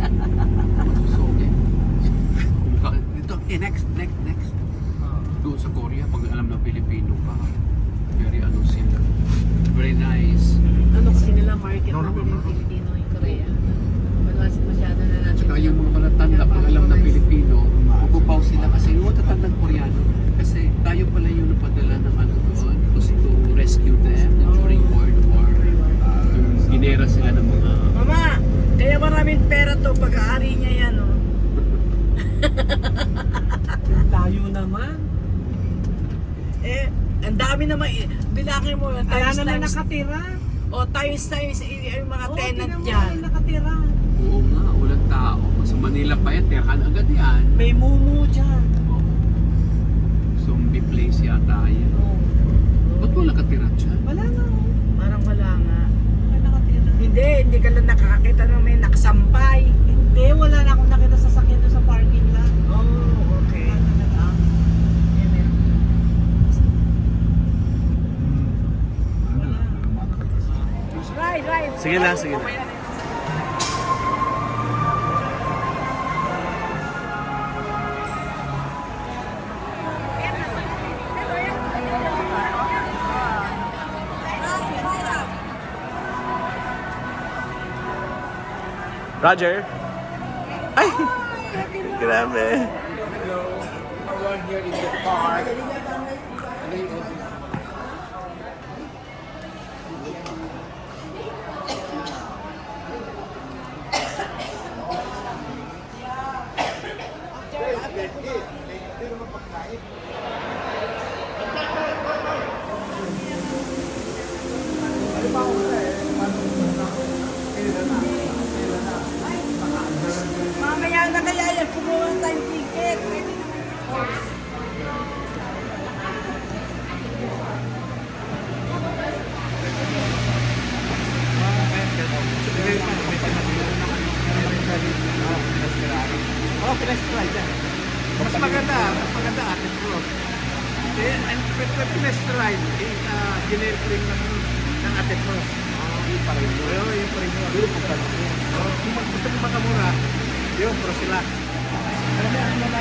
So, dito, next. Doon sa Korea, pag alam na Pilipino ka, very ano sila. Very nice. Ano kasi nila market No. ng Pilipino yung Korea. Wala masyado na natin. Tsaka yung mga matatanda, pag alam na Pilipino, mapupaw sila kasi yung matatandang Koreano. Kasi tayo pala yung napadala ng ano doon. Was to rescue them during World War. Ginera sila ng mga... Mama, kaya maraming pera to pag-aari niya yan, oh. Tayo naman. Ang dami naman, bilangin mo, Wala times, naman nakatira. times, yung mga Oo, tenant tingnan mo, niyan. walang nakatira. Oo nga, walang tao. Sa Manila pa yan, tirahan agad yan. May mumu dyan. Zombie place yata yan. Ba't wala katira dyan? Wala na. Parang wala nga. Wala nakatira. Hindi ka lang nakakakita ng may nakasampay. Hindi, wala na akong nakita sa sakyan doon sa parking lot. Oh, okay. Wala na lang. Yan yan. Right. Sige na. Roger. Ay! Grabe. We're here in the park. Mamaya na kaya yan, kumuha tayong ticket. Pinestral yan. Mas maganda atin bro. Pinestral, generic ring ng atin bro. Yung pa rin yun. Yung pa rin yun. Kung gusto mo makamura, yun, pro sila. Kasi ang mga